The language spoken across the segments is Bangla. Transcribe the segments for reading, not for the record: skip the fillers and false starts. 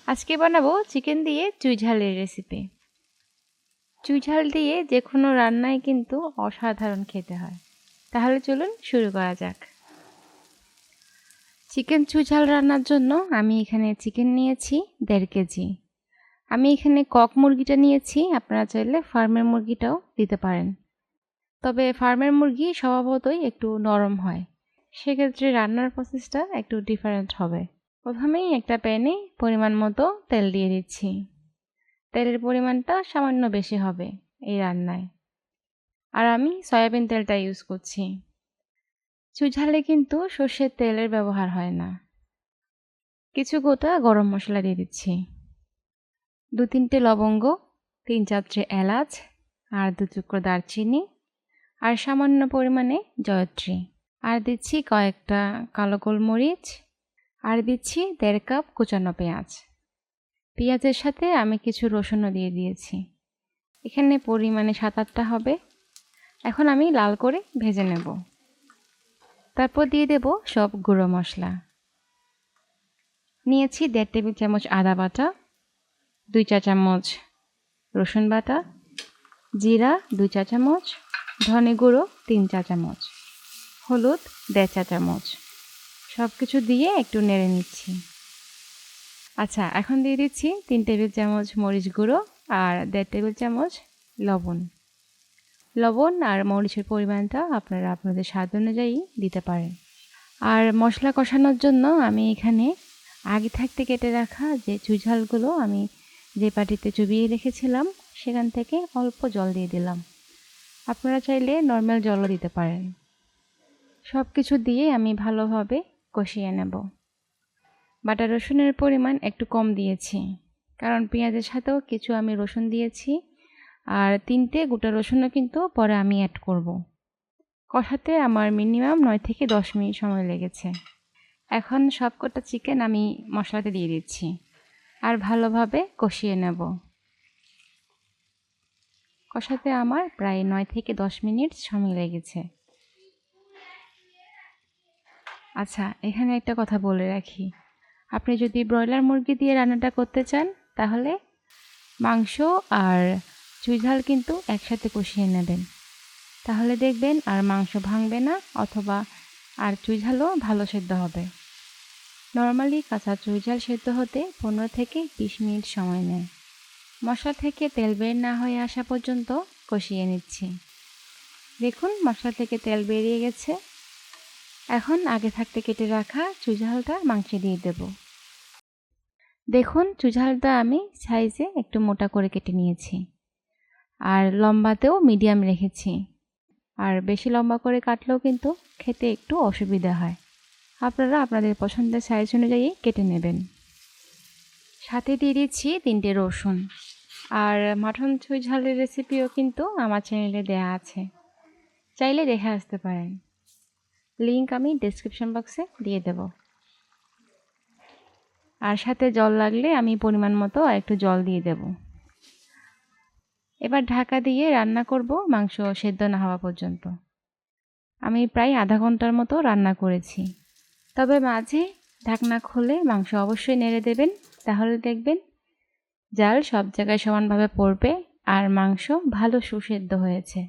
আজকে বানাবো চিকেন দিয়ে চুই ঝালের রেসিপি। চুই ঝাল দিয়ে যে কোনো রান্নায় কিন্তু অসাধারণ খেতে হয়। তাহলে চলুন শুরু করা যাক। চিকেন চুই ঝাল রান্নার জন্য আমি এখানে চিকেন নিয়েছি 1.5 কেজি। আমি এখানে কক মুরগিটা নিয়েছি, আপনারা চাইলে ফার্মের মুরগিটাও দিতে পারেন। তবে ফার্মের মুরগি স্বভাবতই একটু নরম হয়, সেক্ষেত্রে রান্নার প্রসেসটা একটু ডিফারেন্ট হবে। প্রথমেই একটা প্যানে পরিমাণ মতো তেল দিয়ে দিচ্ছি। তেলের পরিমাণটা সামান্য বেশি হবে এই রান্নায়, আর আমি সয়াবিন তেলটা ইউজ করছি। চুই ঝালে কিন্তু সর্ষের তেলের ব্যবহার হয় না। কিছু গোটা গরম মশলা দিয়ে দিচ্ছি, 2-3টে লবঙ্গ, 3-4টে এলাচ, আর 2 টুকরো দারচিনি, আর সামান্য পরিমাণে জয়ত্রী, আর দিচ্ছি কয়েকটা কালো গোলমরিচ, আর দিচ্ছি 1.5 কাপ কুচানো পেঁয়াজ। পেঁয়াজের সাথে আমি কিছু রসুনও দিয়ে দিয়েছি, এখানে পরিমাণে 7-8টা হবে। এখন আমি লাল করে ভেজে নেব। তারপর দিয়ে দেব সব গুঁড়ো মশলা। নিয়েছি 1.5 টেবিল চামচ আদা বাটা, 2 চা চামচ রসুন বাটা, জিরা 2 চা চামচ, ধনে গুঁড়ো 3 চা চামচ, হলুদ 1.5 চা চামচ। সব কিছু দিয়ে একটু নেড়ে নিচ্ছি। আচ্ছা, এখন দিয়ে দিচ্ছি 3 টেবিল চামচ মরিচ গুঁড়ো আর 1.5 টেবিল চামচ লবণ। লবণ আর মরিচের পরিমাণটা আপনারা আপনাদের স্বাদ অনুযায়ী দিতে পারেন। আর মশলা কষানোর জন্য আমি এখানে আগে থাকতে কেটে রাখা যে চুই ঝালগুলো আমি যে বাটিতে চুবিয়ে রেখেছিলাম সেখান থেকে অল্প জল দিয়ে দিলাম। আপনারা চাইলে নর্মাল জলও দিতে পারেন। সব কিছু দিয়ে আমি ভালোভাবে কষিয়ে নেব। বাটা রসুনের পরিমাণ একটু কম দিয়েছি, কারণ পেঁয়াজের সাথেও কিছু আমি রসুন দিয়েছি, আর 3টে গোটা রসুনও কিন্তু পরে আমি অ্যাড করব। কষাতে আমার মিনিমাম 9 থেকে 10 মিনিট সময় লেগেছে। এখন সবকটা চিকেন আমি মশলাতে দিয়ে দিচ্ছি আর ভালোভাবে কষিয়ে নেব। কষাতে আমার প্রায় 9 থেকে 10 মিনিট সময় লেগেছে। আচ্ছা, এখানে একটা কথা বলে রাখি, আপনি যদি ব্রয়লার মুরগি দিয়ে রান্নাটা করতে চান তাহলে মাংস আর চুই ঝাল কিন্তু একসাথে কষিয়ে নেবেন, তাহলে দেখবেন আর মাংস ভাঙবে না, অথবা আর চুই ঝালও ভালো সেদ্ধ হবে। নর্মালি কাঁচা চুই ঝাল সেদ্ধ হতে 15 থেকে 20 মিনিট সময় নেয়। মশলা থেকে তেল বের না হয়ে আসা পর্যন্ত কষিয়ে নিচ্ছি। দেখুন মশলা থেকে তেল বেরিয়ে গেছে। এখন আগে থাকতে কেটে রাখা চুই ঝালটা মাংসে দিয়ে দেব। দেখুন চুই ঝালটা আমি সাইজে একটু মোটা করে কেটে নিয়েছি, আর লম্বাতেও মিডিয়াম রেখেছি। আর বেশি লম্বা করে কাটলেও কিন্তু খেতে একটু অসুবিধা হয়। আপনারা আপনাদের পছন্দের সাইজ অনুযায়ী কেটে নেবেন। সাথে দিয়ে দিচ্ছি 3টে রসুন। আর মাটন চুই ঝালের রেসিপিও কিন্তু আমার চ্যানেলে দেয়া আছে, চাইলে দেখে আসতে পারেন। লিংক আমি ডেসক্রিপশন বক্সে দিয়ে দেব। আর সাথে জল লাগলে আমি পরিমাণ মতো আর একটু জল দিয়ে দেব। এবার ঢাকা দিয়ে রান্না করব মাংস সেদ্ধ না হওয়া পর্যন্ত। আমি প্রায় আধা ঘন্টার মতো রান্না করেছি। তবে মাঝে ঢাকনা খুলে মাংস অবশ্যই নেড়ে দেবেন, তাহলে দেখবেন জাল সব জায়গায় সমানভাবে পড়বে আর মাংস ভালো সুসেদ্ধ হয়েছে।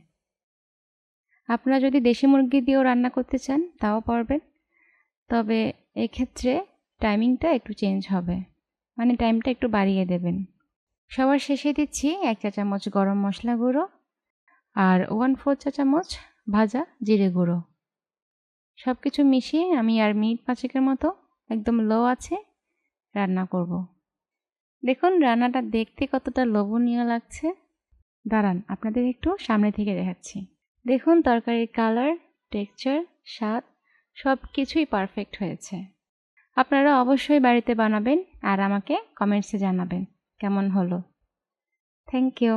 আপনারা যদি দেশি মুরগি দিয়েও রান্না করতে চান তাও পারবেন, তবে এক্ষেত্রে টাইমিংটা একটু চেঞ্জ হবে, মানে টাইমটা একটু বাড়িয়ে দেবেন। সবার শেষে দিচ্ছি 1 চা চামচ গরম মশলা গুঁড়ো আর 1/4 চা চামচ ভাজা জিরে গুঁড়ো। সব কিছু মিশিয়ে আমি আর মিনিট 5 মতো একদম লো আছে রান্না করব। দেখুন রান্নাটা দেখতে কতটা লোভনীয় লাগছে। দাঁড়ান আপনাদের একটু সামনে থেকে দেখাচ্ছি। দেখুন তরকারির কালার, টেক্সচার, স্বাদ সব কিছুই পারফেক্ট হয়েছে। আপনারা অবশ্যই বাড়িতে বানাবেন আর আমাকে কমেন্টসে জানাবেন কেমন হলো। Thank you.